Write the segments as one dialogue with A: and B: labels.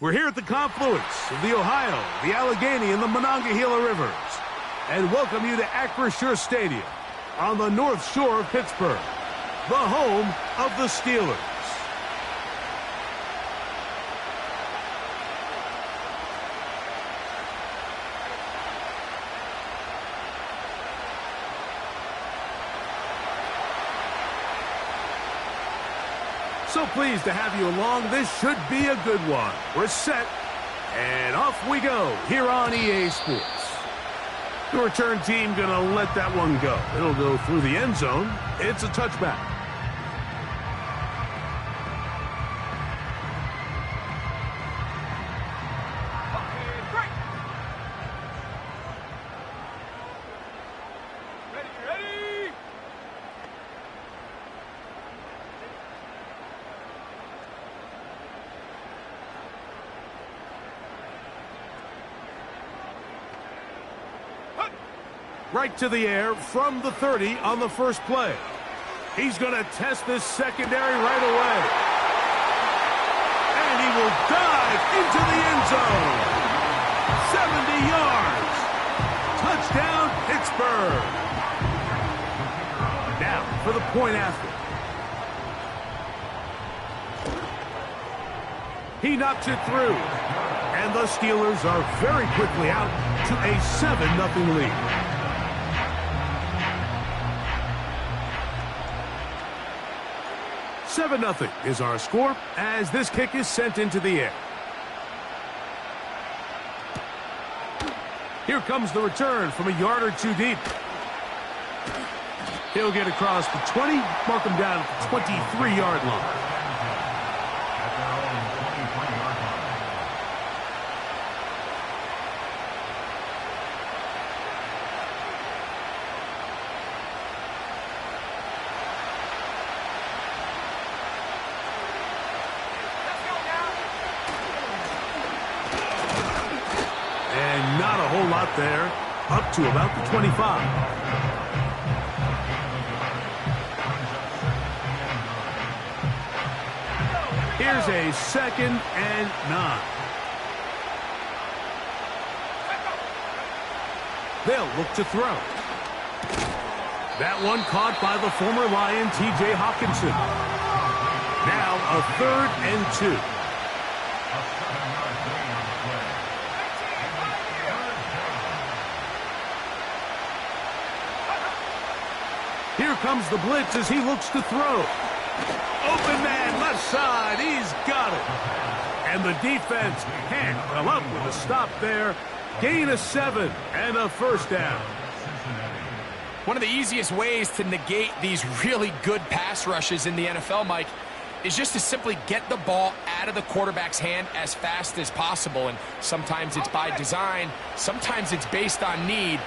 A: We're here at the confluence of the Ohio, the Allegheny, and the Monongahela Rivers, and welcome you to Acrisure Stadium on the North Shore of Pittsburgh, the home of the Steelers. So pleased to have you along. This should be a good one. We're set, and off we go here on EA Sports. The return team going to let that one go. It'll go through the end zone. It's a touchback. Right to the air from the 30 on the first play. He's going to test this secondary right away. And he will dive into the end zone. 70 yards. Touchdown, Pittsburgh. Now for the point after. He knocks it through. And the Steelers are very quickly out to a 7-0 lead. 7-0 is our score as this kick is sent into the air. Here comes the return from a yard or two deep. He'll get across the 20, mark him down at the 23-yard line. There, up to about the 25. Here's a 2nd and 9. They'll look to throw. That one caught by the former Lion, T.J. Hawkinson. Now a 3rd and 2. Here comes the blitz as he looks to throw. Open man, left side. He's got it. And the defense can't come up with a stop there. Gain of 7 and a first down.
B: One of the easiest ways to negate these really good pass rushes in the NFL, Mike, is just to simply get the ball out of the quarterback's hand as fast as possible. And sometimes it's by design. Sometimes it's based on need.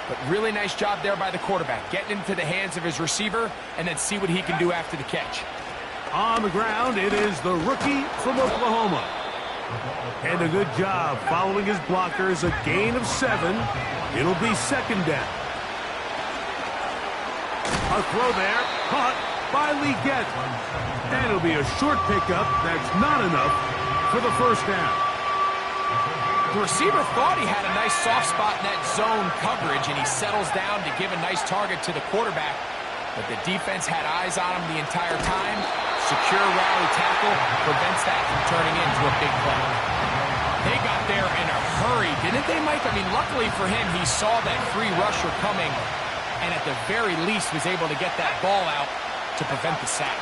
B: But really nice job there by the quarterback, getting into the hands of his receiver and then see what he can do after the catch.
A: On the ground, it is the rookie from Oklahoma. And a good job following his blockers, a gain of 7. It'll be 2nd down. A throw there, caught by Leggett. And it'll be a short pickup. That's not enough for the first down.
B: The receiver thought he had a nice soft spot in that zone coverage, and he settles down to give a nice target to the quarterback. But the defense had eyes on him the entire time. Secure rally tackle prevents that from turning into a big play. They got there in a hurry, didn't they, Mike? I mean, luckily for him, he saw that free rusher coming, and at the very least was able to get that ball out to prevent the sack.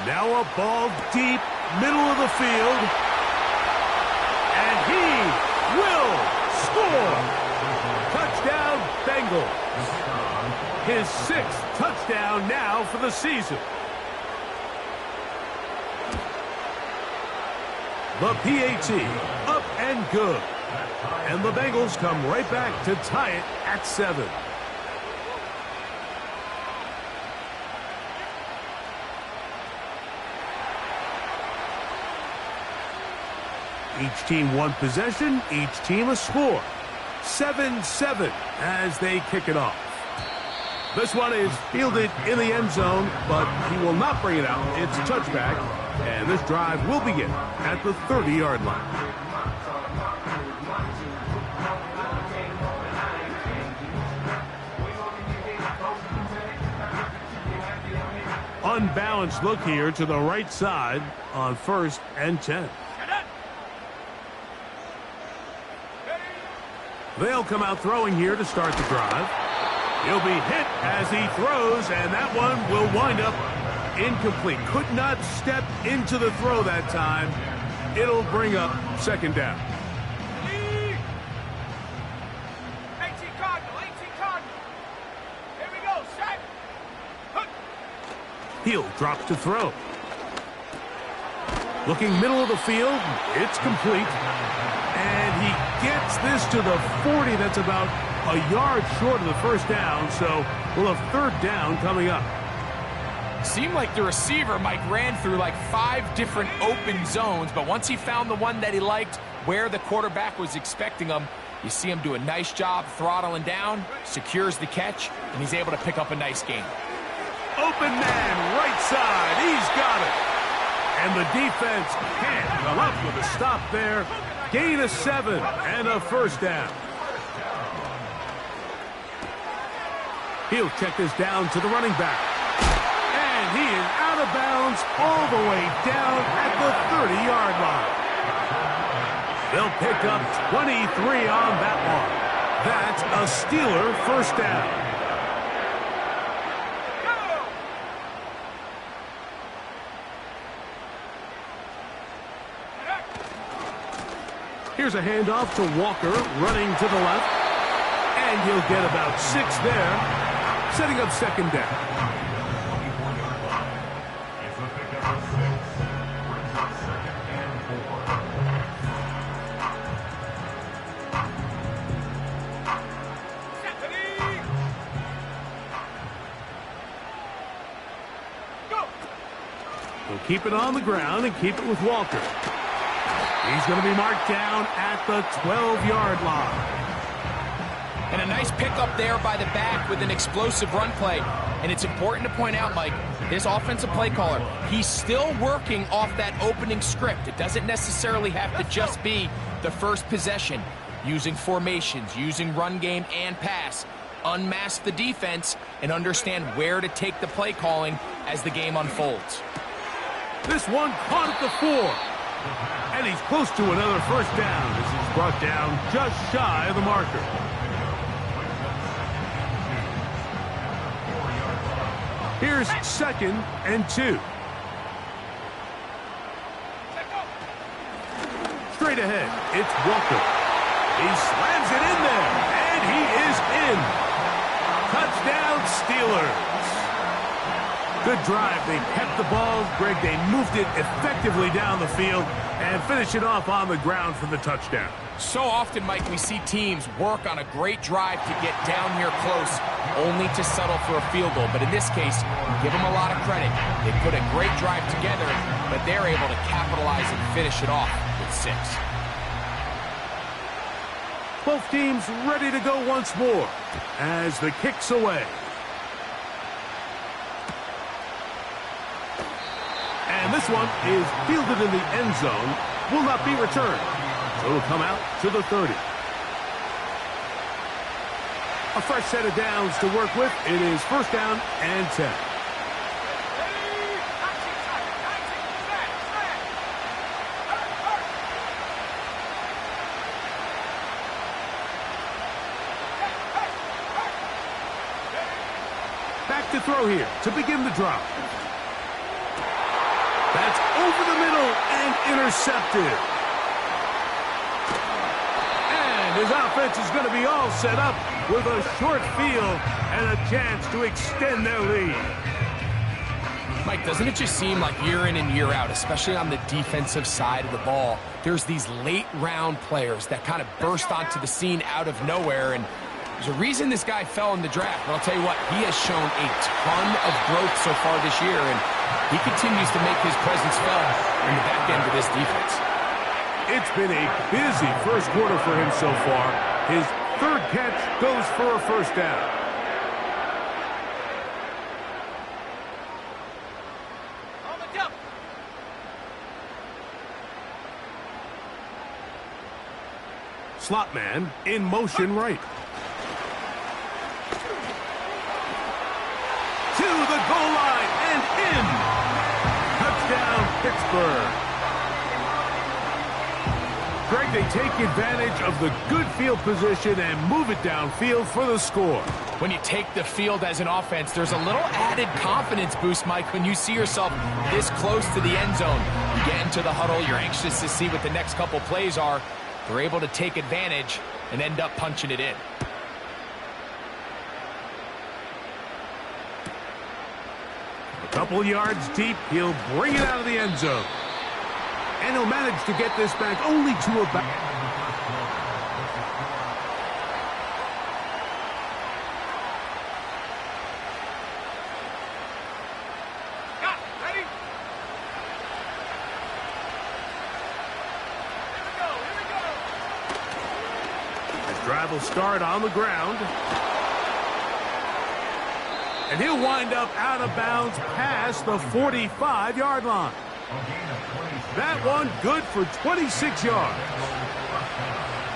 A: Now a ball deep, middle of the field. And he will score. Touchdown, Bengals. His 6th touchdown now for the season. The PAT up and good. And the Bengals come right back to tie it at 7. Each team one possession, each team a score. 7-7 as they kick it off. This one is fielded in the end zone, but he will not bring it out. It's a touchback And this drive will begin at the 30-yard line. Unbalanced look here to the right side on 1st and 10. They'll come out throwing here to start the drive. He'll be hit as he throws, and that one will wind up incomplete. Could not step into the throw that time. It'll bring up 2nd down.
B: 18 Cardinal. Here we go, set.
A: He'll drop to throw. Looking middle of the field, it's complete. And he gets this to the 40. That's about a yard short of the 1st down, so we'll have 3rd down coming up.
B: Seemed like the receiver, Mike, ran through like 5 different open zones, but once he found the one that he liked, where the quarterback was expecting him, you see him do a nice job throttling down, secures the catch, and he's able to pick up a nice gain.
A: Open man, right side, he's got it. And the defense can't come up with a stop there. Gain of 7 and a 1st down. He'll check this down to the running back. And he is out of bounds all the way down at the 30-yard line. They'll pick up 23 on that one. That's a Steeler 1st down. Here's a handoff to Walker, running to the left. And he'll get about 6 there, setting up 2nd down. We'll keep it on the ground and keep it with Walker. He's going to be marked down at the 12-yard line.
B: And a nice pickup there by the back with an explosive run play. And it's important to point out, Mike, this offensive play caller, he's still working off that opening script. It doesn't necessarily have to just be the first possession. Using formations, using run game and pass. Unmask the defense and understand where to take the play calling as the game unfolds.
A: This one caught at the 4. And he's close to another 1st down as he's brought down just shy of the marker. Here's 2nd and 2. Straight ahead, it's Walker. He slams it in there, and he is in. Touchdown, Steelers. Good drive. They kept the ball. Greg, they moved it effectively down the field and finished it off on the ground for the touchdown.
B: So often, Mike, we see teams work on a great drive to get down here close, only to settle for a field goal. But in this case, give them a lot of credit. They put a great drive together, but they're able to capitalize and finish it off with 6.
A: Both teams ready to go once more as the kick's away. And this one is fielded in the end zone, will not be returned. So it'll come out to the 30. A fresh set of downs to work with. It is 1st down and 10. Back to throw here to begin the drive. That's over the middle and intercepted. And his offense is going to be all set up with a short field and a chance to extend their lead.
B: Mike, doesn't it just seem like year in and year out, especially on the defensive side of the ball, there's these late-round players that kind of burst onto the scene out of nowhere, and there's a reason this guy fell in the draft. But I'll tell you what, he has shown a ton of growth so far this year, and he continues to make his presence felt in the back end of this defense.
A: It's been a busy first quarter for him so far. His 3rd catch goes for a 1st down. Slot man in motion right. To the goal line and in. Touchdown, Pittsburgh. Greg, they take advantage of the good field position and move it downfield for the score.
B: When you take the field as an offense, there's a little added confidence boost, Mike, when you see yourself this close to the end zone. You get into the huddle, you're anxious to see what the next couple plays are. They're able to take advantage and end up punching it in.
A: A couple yards deep, he'll bring it out of the end zone. And he'll manage to get this back only to about... Drive will start on the ground. And he'll wind up out of bounds past the 45-yard line. That one good for 26 yards.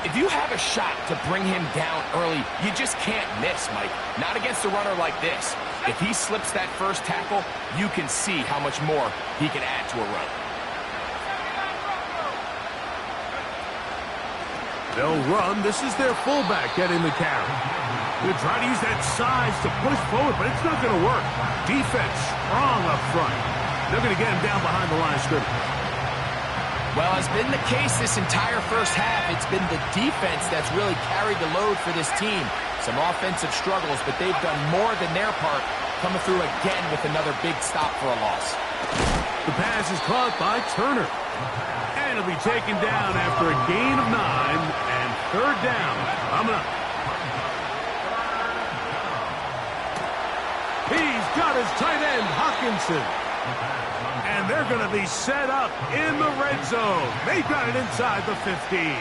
B: If you have a shot to bring him down early, you just can't miss, Mike. Not against a runner like this. If he slips that first tackle, you can see how much more he can add to a run.
A: They'll run. This is their fullback getting the carry. They'll try to use that size to push forward, but it's not going to work. Defense strong up front. They're going to get him down behind the line of scrimmage.
B: Well, as been the case this entire first half, it's been the defense that's really carried the load for this team. Some offensive struggles, but they've done more than their part, coming through again with another big stop for a loss.
A: The pass is caught by Turner. And he'll be taken down after a gain of 9 and third down. Coming up. He's got his tight end, Hawkinson. And they're going to be set up in the red zone. They've got it inside the 15.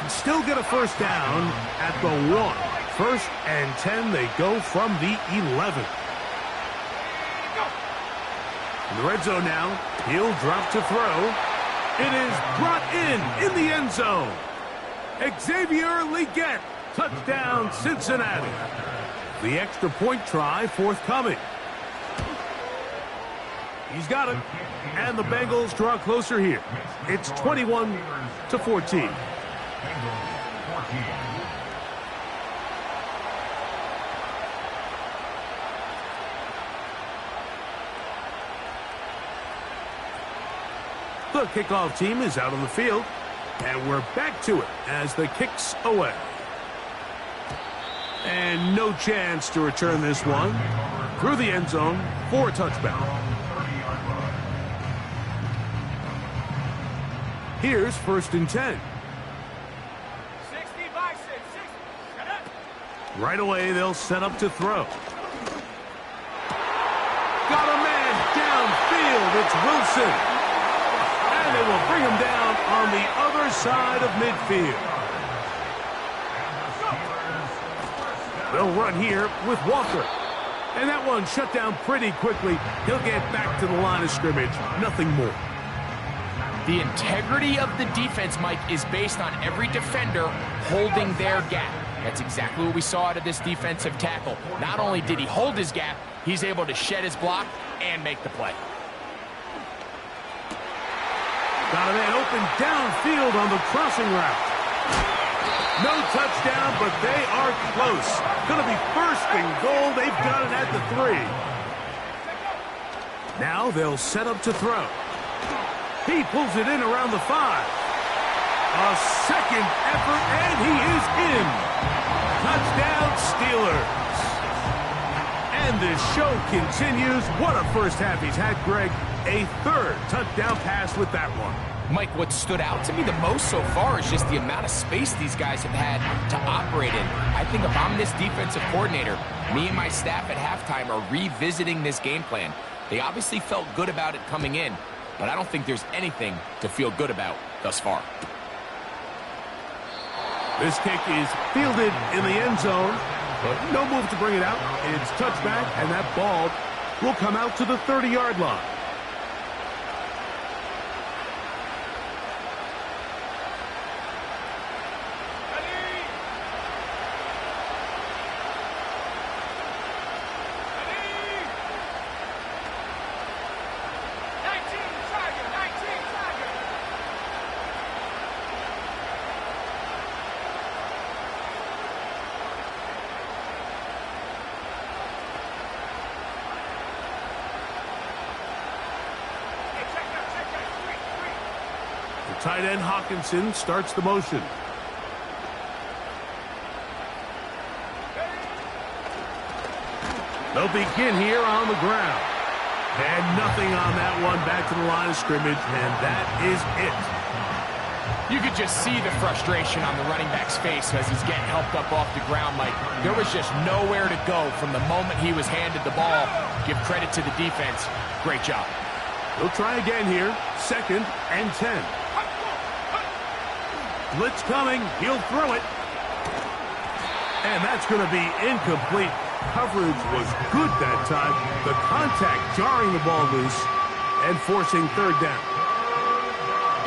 A: Still get a first down at the 1. First and 10, they go from the 11. In the red zone now, he'll drop to throw. It is brought in the end zone. Xavier Legette, touchdown Cincinnati. The extra point try forthcoming. He's got it. And the Bengals draw closer here. It's 21-14. The kickoff team is out on the field, and we're back to it as the kick's away. And no chance to return this one through the end zone for a touchback. Here's first and 10.
B: 60 by 6. Shut up.
A: Right away, they'll set up to throw. Got a man downfield. It's Wilson. And they will bring him down on the other side of midfield. They'll run here with Walker. And that one shut down pretty quickly. He'll get back to the line of scrimmage. Nothing more.
B: The integrity of the defense, Mike, is based on every defender holding their gap. That's exactly what we saw out of this defensive tackle. Not only did he hold his gap, he's able to shed his block and make the play.
A: Got a man open downfield on the crossing route. No touchdown, but they are close. Going to be first and goal. They've got it at the 3. Now they'll set up to throw. He pulls it in around the 5. A second effort, and he is in. Touchdown, Steelers. And this show continues. What a first half he's had, Greg. A third touchdown pass with that one.
B: Mike, what stood out to me the most so far is just the amount of space these guys have had to operate in. I think if I'm this defensive coordinator, me and my staff at halftime are revisiting this game plan. They obviously felt good about it coming in, but I don't think there's anything to feel good about thus far.
A: This kick is fielded in the end zone, but no move to bring it out. It's touchback, and that ball will come out to the 30-yard line. tight end Hawkinson starts the motion. They'll begin here on the ground. And nothing on that one, back to the line of scrimmage, and that is it.
B: You could just see the frustration on the running back's face as he's getting helped up off the ground. Like, there was just nowhere to go from the moment he was handed the ball. Give credit to the defense. Great job.
A: He'll try again here. 2nd and 10. Blitz coming. He'll throw it. And that's going to be incomplete. Coverage was good that time. The contact jarring the ball loose and forcing 3rd down.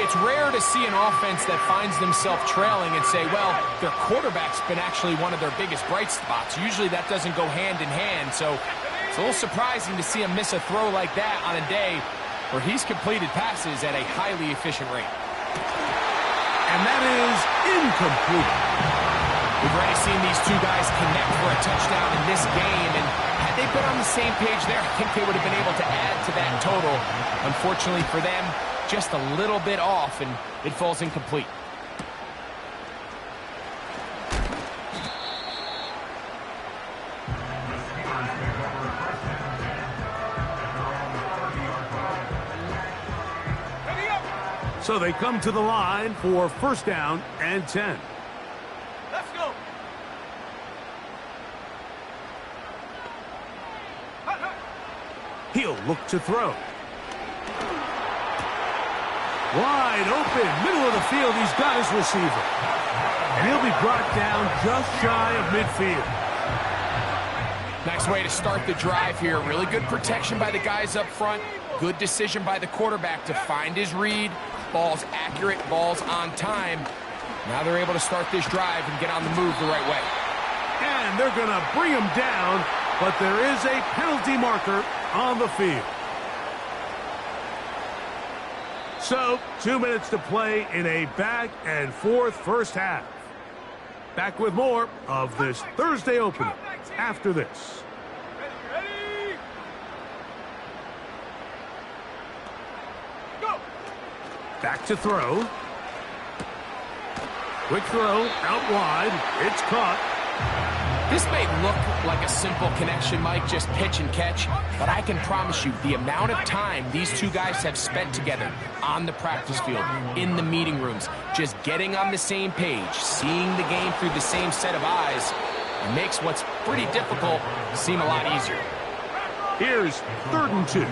B: It's rare to see an offense that finds themselves trailing and say, well, their quarterback's been actually one of their biggest bright spots. Usually that doesn't go hand in hand, so it's a little surprising to see him miss a throw like that on a day where he's completed passes at a highly efficient rate.
A: And that is incomplete.
B: We've already seen these two guys connect for a touchdown in this game, and had they been on the same page there, I think they would have been able to add to that total. Unfortunately for them, just a little bit off, and it falls incomplete.
A: So they come to the line for 1st down and 10.
C: Let's go.
A: He'll look to throw. Wide open, middle of the field, he's got his receiver. And he'll be brought down just shy of midfield.
B: Nice way to start the drive here. Really good protection by the guys up front. Good decision by the quarterback to find his read. Ball's accurate, ball's on time. Now they're able to start this drive and get on the move the right way.
A: And they're going to bring him down, but there is a penalty marker on the field. So, 2 minutes to play in a back-and-forth first half. Back with more of this Thursday opener after this.
C: Ready? Go.
A: Back to throw. Quick throw, out wide. It's caught.
B: This may look like a simple connection, Mike, just pitch and catch, but I can promise you the amount of time these two guys have spent together on the practice field, in the meeting rooms, just getting on the same page, seeing the game through the same set of eyes, it makes what's pretty difficult seem a lot easier.
A: Here's 3rd and 2.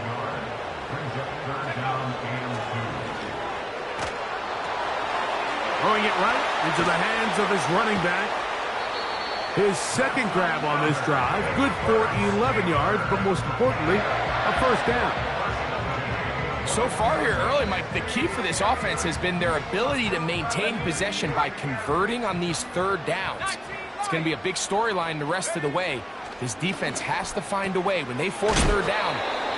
A: Throwing it right into the hands of his running back. His 2nd grab on this drive, good for 11 yards, but most importantly, a 1st down.
B: So far here early, Mike, the key for this offense has been their ability to maintain possession by converting on these 3rd downs. It's going to be a big storyline the rest of the way. This defense has to find a way. When they force 3rd down,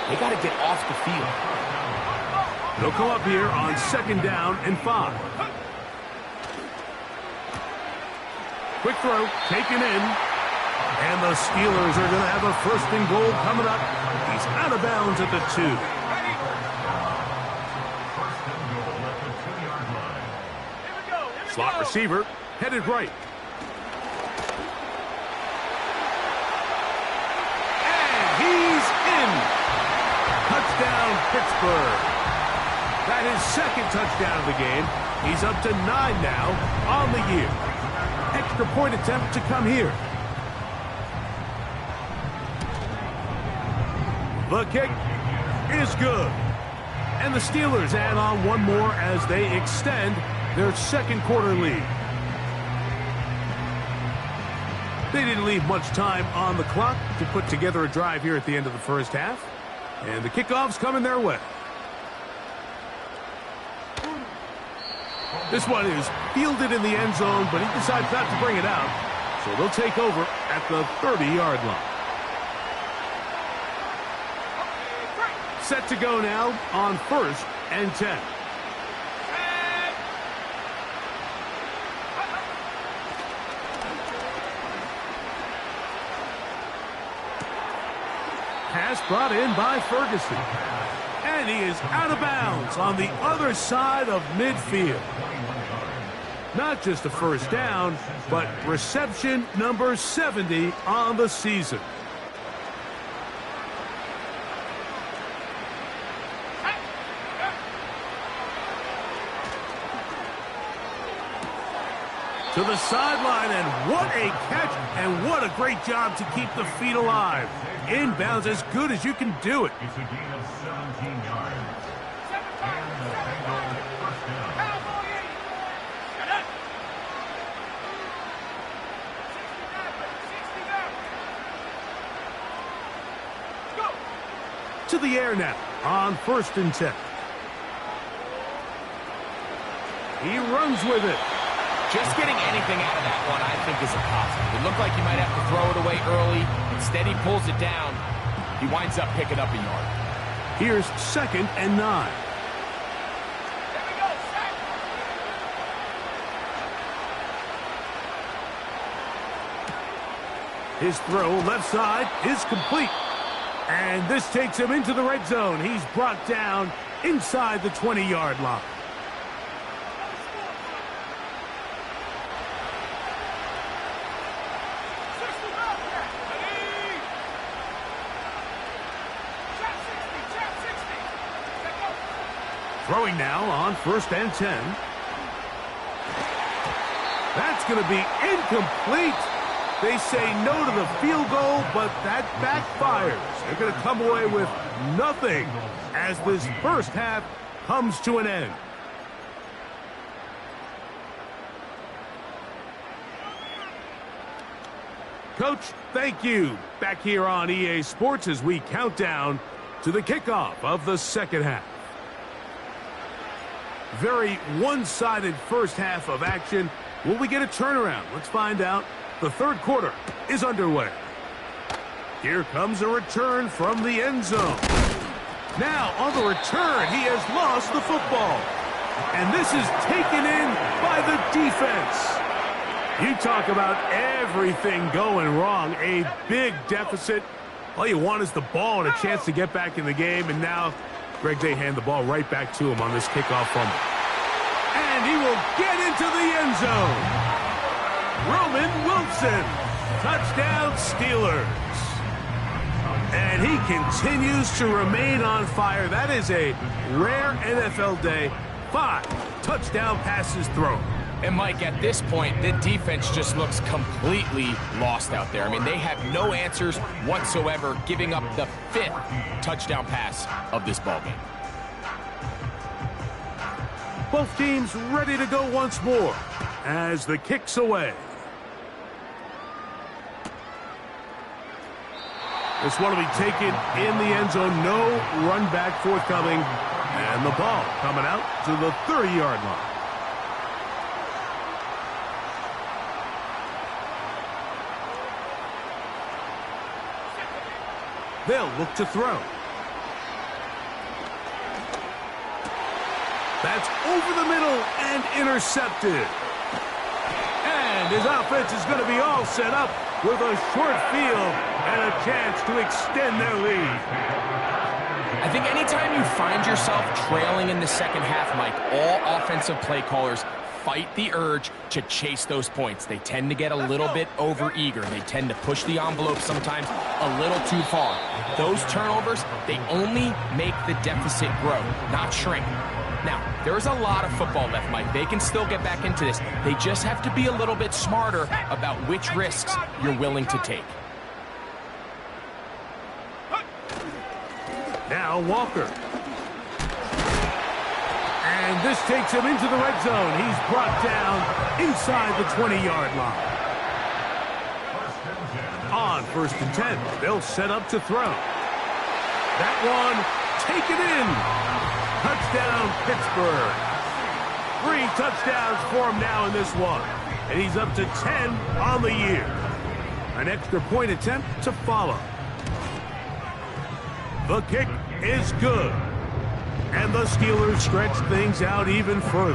B: they got to get off the field.
A: They'll come up here on 2nd down and 5. Quick throw, taken in. And the Steelers are going to have a 1st and goal coming up. He's out of bounds at the 2. Slot receiver, headed right. And he's in. Touchdown, Pittsburgh. That is 2nd touchdown of the game. He's up to 9 now on the year. Extra point attempt to come here. The kick is good. And the Steelers add on one more as they extend their 2nd quarter lead. They didn't leave much time on the clock to put together a drive here at the end of the first half. And the kickoff's coming their way. This one is fielded in the end zone, but he decides not to bring it out. So they'll take over at the 30-yard line. Set to go now on 1st and 10. Pass brought in by Ferguson. And he is out of bounds on the other side of midfield. Not just a first down, but reception number 70 on the season. To the sideline, and what a catch, and what a great job to keep the feet alive. Inbounds as good as you can do it.
C: It's a gain of 17 yards.
A: To the air now on 1st and 10. He runs with it.
B: Just getting anything out of that one, I think, is a positive. It looked like he might have to throw it away early. Instead, he pulls it down. He winds up picking up a yard.
A: Here's 2nd and 9. His throw left side is complete. And this takes him into the red zone. He's brought down inside the 20-yard line. Throwing now on 1st and 10. That's going to be incomplete. They say no to the field goal, but that backfires. They're going to come away with nothing as this first half comes to an end. Coach, thank you. Back here on EA Sports as we count down to the kickoff of the second half. Very one-sided first half of action. Will we get a turnaround? Let's find out. The third quarter is underway. Here comes a return from the end zone. Now on the return, he has lost the football. And this is taken in by the defense. You talk about everything going wrong. A big deficit. All you want is the ball and a chance to get back in the game. And now Greg, they hand the ball right back to him on this kickoff fumble. And he will get into the end zone. Roman Wilson. Touchdown Steelers. And he continues to remain on fire. That is a rare NFL day. 5 touchdown passes thrown.
B: And, Mike, at this point, the defense just looks completely lost out there. I mean, they have no answers whatsoever, giving up the 5th touchdown pass of this ballgame.
A: Both teams ready to go once more as the kick's away. This one will be taken in the end zone. No run back forthcoming. And the ball coming out to the 30-yard line. They'll look to throw. That's over the middle and intercepted. And his offense is going to be all set up with a short field and a chance to extend their lead.
B: I think anytime you find yourself trailing in the second half, Mike, all offensive play callers fight the urge to chase those points. They tend to get a little bit overeager. They tend to push the envelope sometimes a little too far. Those turnovers, they only make the deficit grow, not shrink. Now, there is a lot of football left, Mike. They can still get back into this. They just have to be a little bit smarter about which risks you're willing to take.
A: Now Walker. And this takes him into the red zone. He's brought down inside the 20-yard line. On 1st and 10, they'll set up to throw. That one taken in. Touchdown, Pittsburgh. 3 touchdowns for him now in this one. And he's up to 10 on the year. An extra point attempt to follow. The kick is good. And the Steelers stretch things out even further.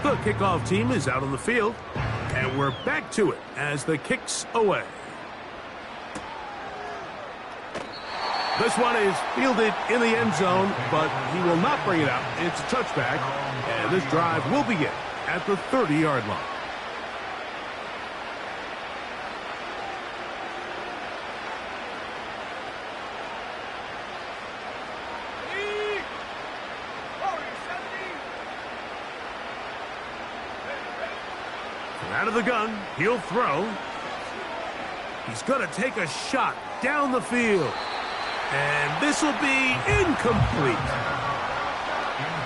A: The kickoff team is out on the field. And we're back to it as the kick's away. This one is fielded in the end zone, but he will not bring it out. It's a touchback, and this drive will begin at the 30-yard line. Out of the gun, he'll throw. He's going to take a shot down the field. And this will be incomplete.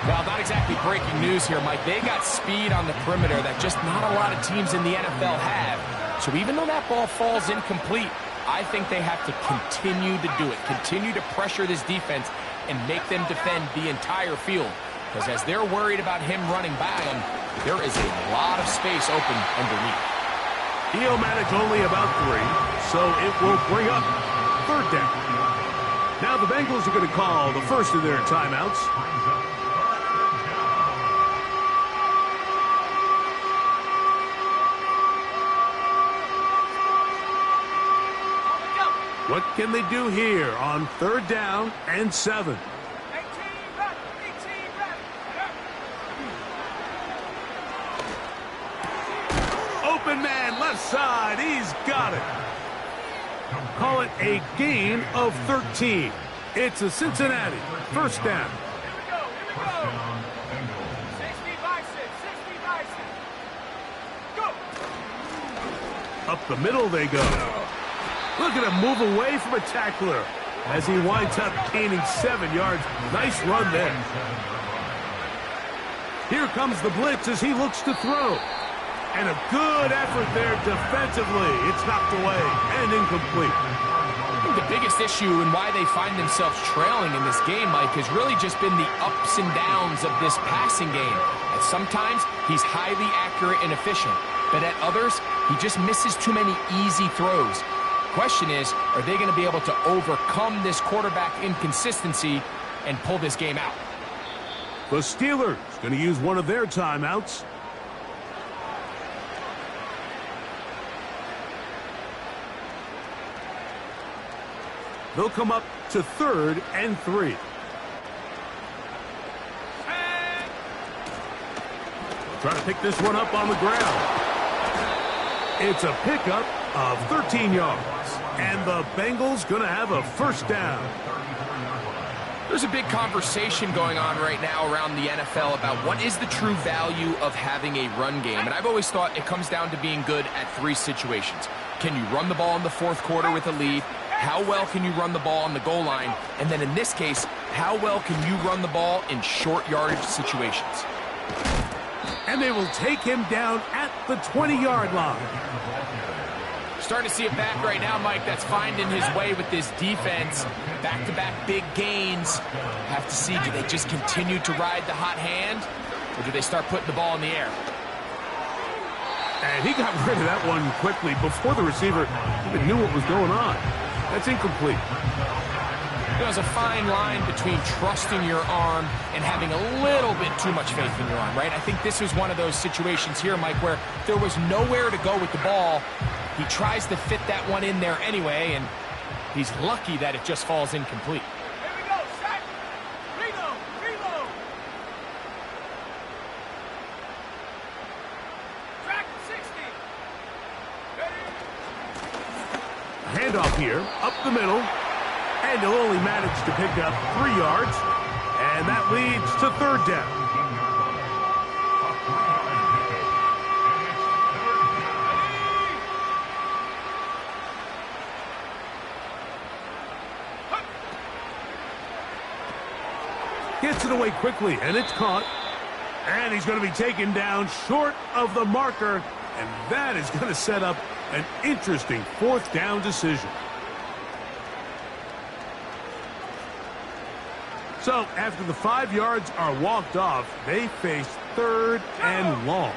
B: Well, not exactly breaking news here, Mike. They got speed on the perimeter that just not a lot of teams in the NFL have. So even though that ball falls incomplete, I think they have to continue to do it. Continue to pressure this defense and make them defend the entire field. Because as they're worried about him running by them, there is a lot of space open underneath.
A: He'll manage only about 3, so it will bring up 3rd down. Now the Bengals are going to call the first of their timeouts. What can they do here on 3rd down and 7? Open man, left side. He's got it. Call it a gain of 13. It's a Cincinnati 1st down.
C: Here we go.
A: 60 by 6. Go. Up the middle they go. Look at him move away from a tackler as he winds up gaining 7 yards. Nice run there. Here comes the blitz as he looks to throw. And a good effort there defensively. It's knocked away and incomplete.
B: I think the biggest issue and why they find themselves trailing in this game, Mike, has really just been the ups and downs of this passing game. At sometimes, he's highly accurate and efficient. But at others, he just misses too many easy throws. Question is, are they going to be able to overcome this quarterback inconsistency and pull this game out?
A: The Steelers going to use one of their timeouts. They'll come up to 3rd and 3. Trying to pick this one up on the ground. It's a pickup of 13 yards. And the Bengals going to have a 1st down.
B: There's a big conversation going on right now around the NFL about what is the true value of having a run game. And I've always thought it comes down to being good at 3 situations. Can you run the ball in the 4th quarter with a lead? How well can you run the ball on the goal line? And then in this case, how well can you run the ball in short yardage situations?
A: And they will take him down at the 20-yard line.
B: Starting to see it back right now, Mike. That's finding his way with this defense. Back-to-back big gains. Have to see, do they just continue to ride the hot hand? Or do they start putting the ball in the air?
A: And he got rid of that one quickly before the receiver even knew what was going on. That's incomplete.
B: There's a fine line between trusting your arm and having a little bit too much faith in your arm, right? I think this was one of those situations here, Mike, where there was nowhere to go with the ball. He tries to fit that one in there anyway, and he's lucky that it just falls incomplete.
C: Here we go, set. Reload, reload. Track 60. Ready.
A: Handoff here, up the middle. And he'll only manage to pick up 3 yards. And that leads to 3rd down. Gets it away quickly, and it's caught. And he's going to be taken down short of the marker. And that is going to set up an interesting 4th down decision. So, after the 5 yards are walked off, they face 3rd and long.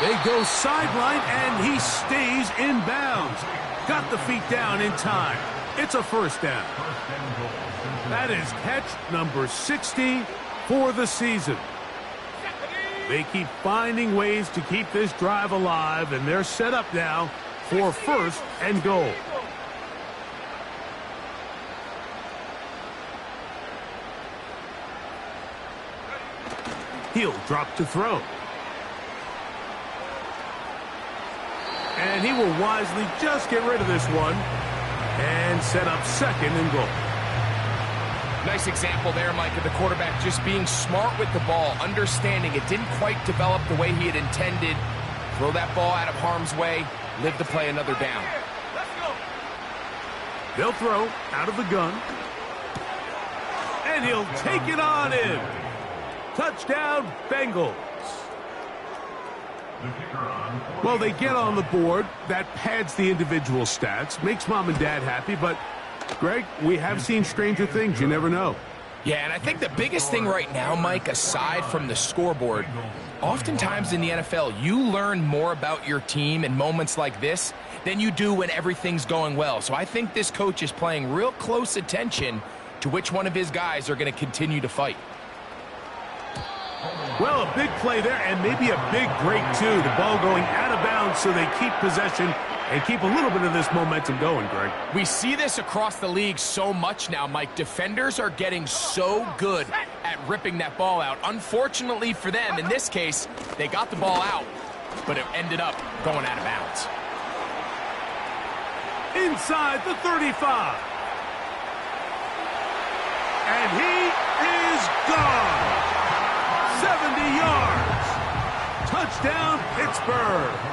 A: They go sideline, and he stays in bounds. Got the feet down in time. It's a 1st down. That is catch number 60 for the season. They keep finding ways to keep this drive alive, and they're set up now for first and goal. He'll drop to throw. And he will wisely just get rid of this one and set up second and goal.
B: Nice example there, Mike, of the quarterback just being smart with the ball, understanding it didn't quite develop the way he had intended. Throw that ball out of harm's way, live to play another down.
A: They'll throw out of the gun. And he'll take it on in. Touchdown, Bengals. Well, they get on the board. That pads the individual stats, makes mom and dad happy, but Greg, we have seen stranger things. You never know.
B: Yeah, and I think the biggest thing right now, Mike, aside from the scoreboard, oftentimes in the NFL, you learn more about your team in moments like this than you do when everything's going well. So I think this coach is paying real close attention to which one of his guys are going to continue to fight.
A: Well, a big play there, and maybe a big break, too. The ball going out of bounds so they keep possession and keep a little bit of this momentum going, Greg.
B: We see this across the league so much now, Mike. Defenders are getting so good at ripping that ball out. Unfortunately for them, in this case, they got the ball out, but it ended up going out of bounds.
A: Inside the 35. And he is gone. 70 yards. Touchdown, Pittsburgh.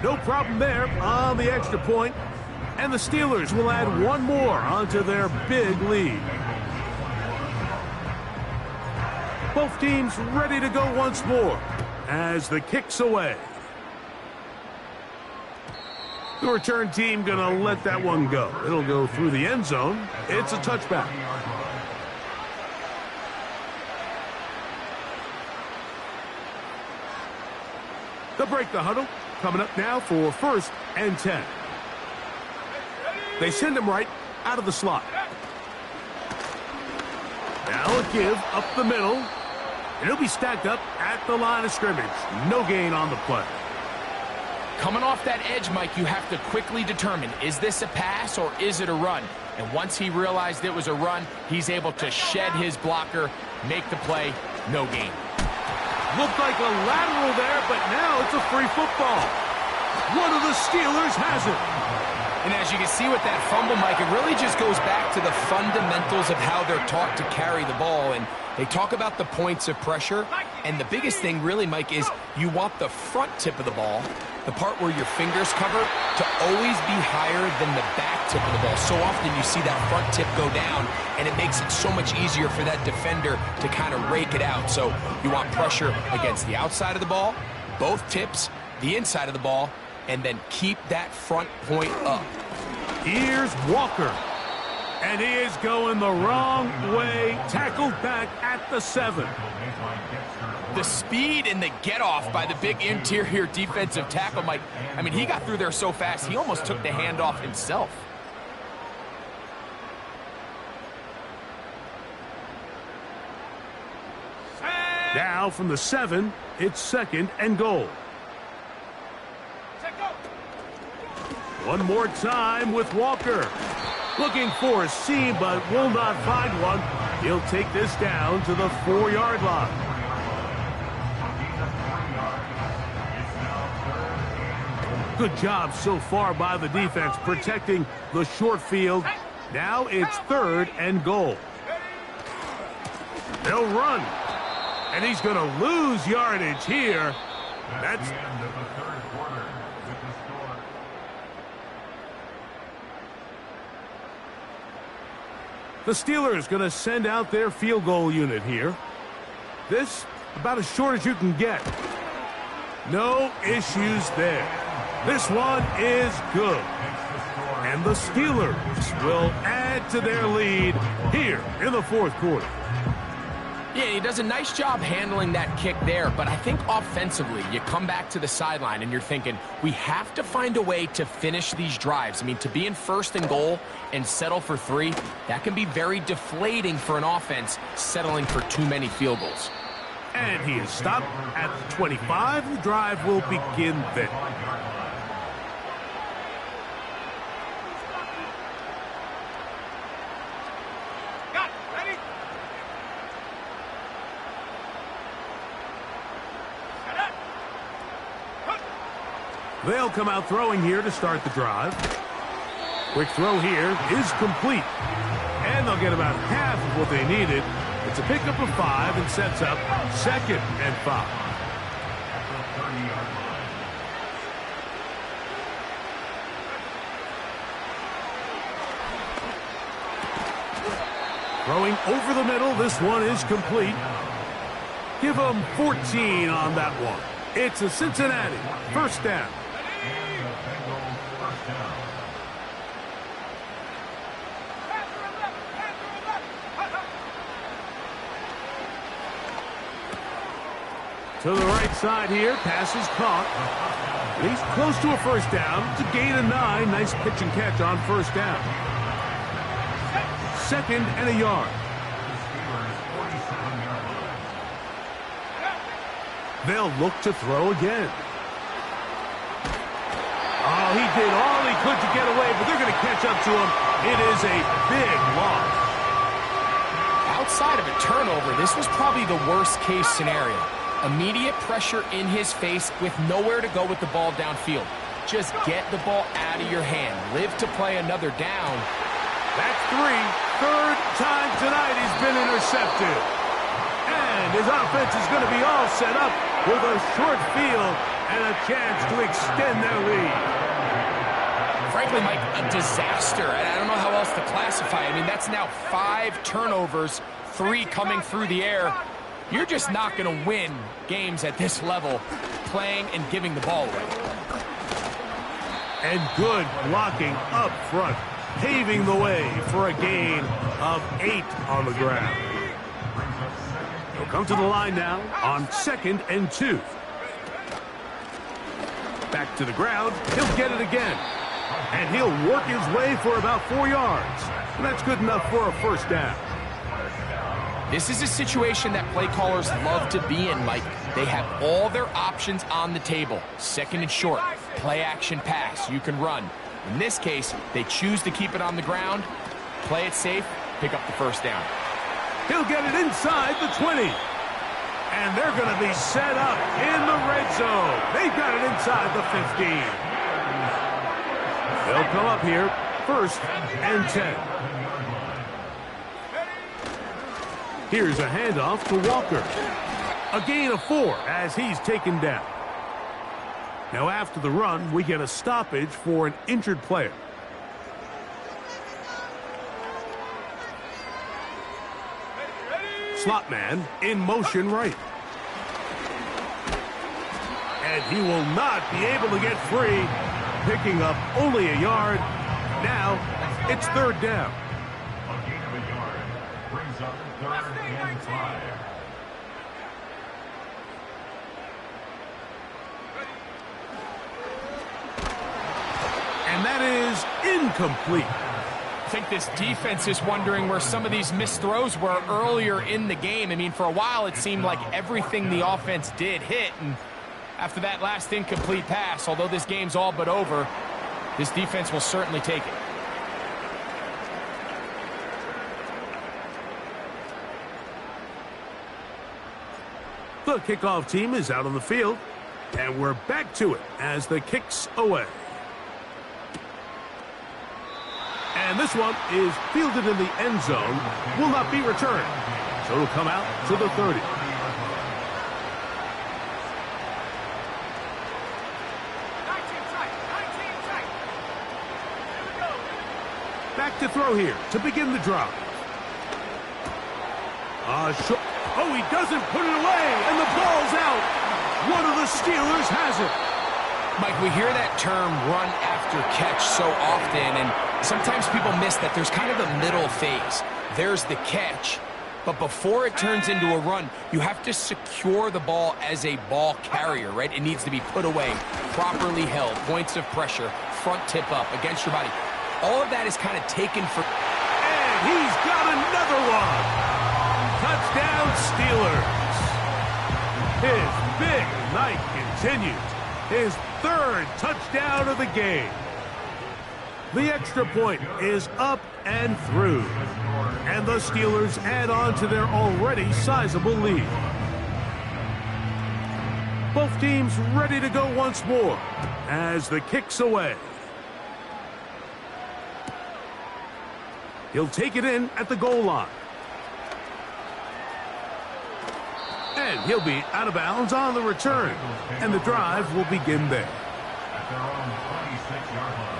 A: No problem there on the extra point. And the Steelers will add one more onto their big lead. Both teams ready to go once more as the kick's away. The return team going to let that one go. It'll go through the end zone. It's a touchback. They'll break the huddle. Coming up now for first and 10. They send him right out of the slot. Now a give up the middle. And he'll be stacked up at the line of scrimmage. No gain on the play.
B: Coming off that edge, Mike, you have to quickly determine, is this a pass or is it a run? And once he realized it was a run, he's able to shed his blocker, make the play, no gain.
A: Looked like a lateral there, but now it's a free football. One of the Steelers has it.
B: And as you can see with that fumble, Mike, it really just goes back to the fundamentals of how they're taught to carry the ball. And they talk about the points of pressure. And the biggest thing really, Mike, is you want the front tip of the ball, the part where your fingers cover, to always be higher than the back tip of the ball. So often you see that front tip go down, and it makes it so much easier for that defender to kind of rake it out. So you want pressure against the outside of the ball, both tips, the inside of the ball, and then keep that front point up.
A: Here's Walker. And he is going the wrong way. Tackled back at the 7.
B: The speed and the get-off by the big interior defensive tackle, Mike. I mean, he got through there so fast, he almost took the handoff himself.
A: Now from the 7, it's second and goal. One more time with Walker. Looking for a seam, but will not find one. He'll take this down to the 4-yard line. Good job so far by the defense protecting the short field. Now it's third and goal. They'll run. And he's going to lose yardage here. That's the Steelers going to send out their field goal unit here. This about as short as you can get. No issues there. This one is good. And the Steelers will add to their lead here in the fourth quarter.
B: Yeah, he does a nice job handling that kick there, but I think offensively, you come back to the sideline and you're thinking, we have to find a way to finish these drives. I mean, to be in first and goal and settle for 3, that can be very deflating for an offense settling for too many field goals.
A: And he is stopped at the 25. The drive will begin there.
C: Got it. Ready? Set up.
A: They'll come out throwing here to start the drive. Quick throw here is complete. And they'll get about half of what they needed. It's a pickup of 5 and sets up 2nd and 5. Throwing over the middle, this one is complete. Give them 14 on that one. It's a Cincinnati first down. To the right side here, pass is caught. He's close to a first down. It's a gain of 9. Nice pitch and catch on first down. 2nd and a yard. They'll look to throw again. Oh, he did all he could to get away, but they're going to catch up to him. It is a big loss.
B: Outside of a turnover, this was probably the worst-case scenario. Immediate pressure in his face with nowhere to go with the ball downfield. Just get the ball out of your hand. Live to play another down.
A: That's 3. Third time tonight he's been intercepted. And his offense is going to be all set up with a short field and a chance to extend their lead.
B: Frankly, Mike, a disaster. And I don't know how else to classify it. I mean, that's now 5 turnovers, 3 coming through the air. You're just not going to win games at this level playing and giving the ball away.
A: And good blocking up front, paving the way for a gain of 8 on the ground. He'll come to the line now on 2nd and 2. Back to the ground. He'll get it again. And he'll work his way for about 4 yards. And that's good enough for a first down.
B: This is a situation that play callers love to be in, Mike. They have all their options on the table. 2nd and short, play action pass, you can run. In this case, they choose to keep it on the ground, play it safe, pick up the first down.
A: He'll get it inside the 20. And they're going to be set up in the red zone. They've got it inside the 15. They'll come up here, 1st and 10. Here's a handoff to Walker. A gain of 4 as he's taken down. Now after the run, we get a stoppage for an injured player. Slot man in motion right. And he will not be able to get free, picking up only a yard. Now it's 3rd down. And that is incomplete.
B: I think this defense is wondering where some of these missed throws were earlier in the game. I mean, for a while it seemed like everything the offense did hit, and after that last incomplete pass, although this game's all but over, this defense will certainly take it.
A: The kickoff team is out on the field, and we're back to it as the kick's away. And this one is fielded in the end zone, will not be returned. So it'll come out to the 30.
C: 19 tight. Here we go.
A: Back to throw here to begin the drive. Oh, he doesn't put it away, and the ball's out. One of the Steelers has it.
B: Mike, we hear that term run after catch so often, and sometimes people miss that there's kind of a middle phase. There's the catch, but before it turns into a run, you have to secure the ball as a ball carrier, right? It needs to be put away, properly held, points of pressure, front tip up against your body. All of that is kind of taken for...
A: And he's got another one. Touchdown, Steelers. His big night continues. His third touchdown of the game. The extra point is up and through. And the Steelers add on to their already sizable lead. Both teams ready to go once more as the kick's away. He'll take it in at the goal line. And he'll be out of bounds on the return. And the drive will begin there.
D: At their own 26-yard line.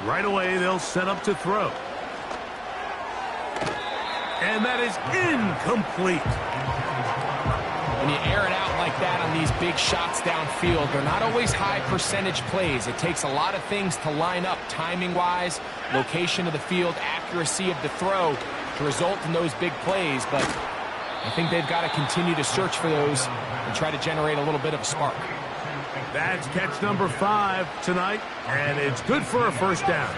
A: Right away, they'll set up to throw. And that is incomplete.
B: When you air it out like that on these big shots downfield, they're not always high percentage plays. It takes a lot of things to line up timing-wise, location of the field, accuracy of the throw to result in those big plays. But I think they've got to continue to search for those and try to generate a little bit of a spark.
A: That's catch number 5 tonight, and it's good for a first down.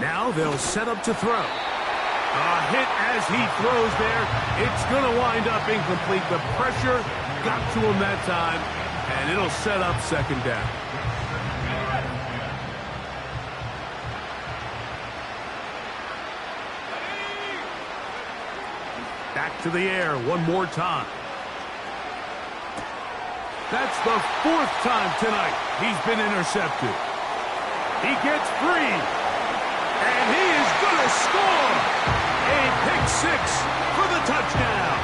A: Now they'll set up to throw. A hit as he throws there. It's going to wind up incomplete. The pressure got to him that time, and it'll set up second down. Back to the air one more time. That's the 4th time tonight he's been intercepted. He gets free. And he is going to score. A pick 6 for the touchdown.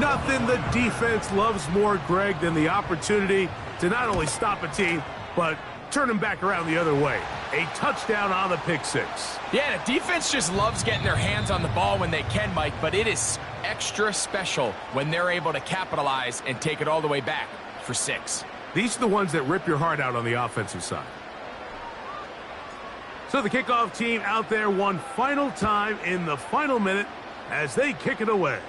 A: Nothing the defense loves more, Greg, than the opportunity to not only stop a team, but turn them back around the other way. A touchdown on the pick 6.
B: Yeah, the defense just loves getting their hands on the ball when they can, Mike, but it is extra special when they're able to capitalize and take it all the way back for 6.
A: These are the ones that rip your heart out on the offensive side. So the kickoff team out there one final time in the final minute as they kick it away.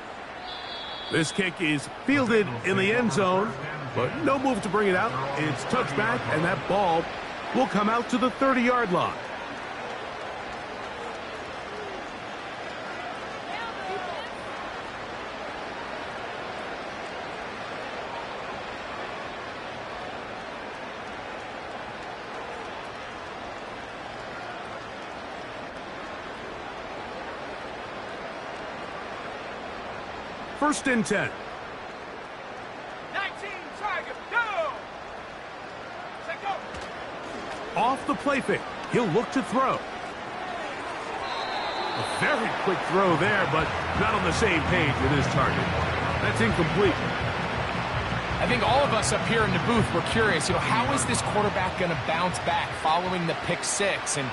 A: This kick is fielded in the end zone, but no move to bring it out. It's touchback, and that ball will come out to the 30-yard line. First and 10.
C: 19, target, go! Set, go!
A: Off the play fake. He'll look to throw. A very quick throw there, but not on the same page with his target. That's incomplete.
B: I think all of us up here in the booth were curious, how is this quarterback going to bounce back following the pick 6? And,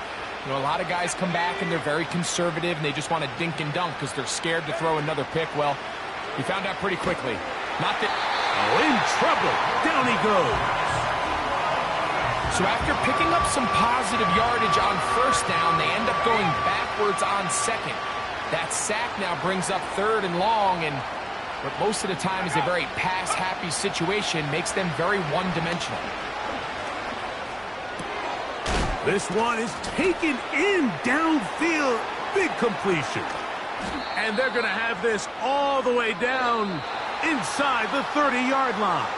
B: a lot of guys come back and they're very conservative and they just want to dink and dunk because they're scared to throw another pick. Well, we found out pretty quickly. Not that...
A: Oh, in trouble. Down he goes.
B: So after picking up some positive yardage on first down, they end up going backwards on second. That sack now brings up 3rd and long, and what most of the time is a very pass-happy situation makes them very one-dimensional.
A: This one is taken in downfield. Big completion. And they're going to have this all the way down inside the 30-yard line.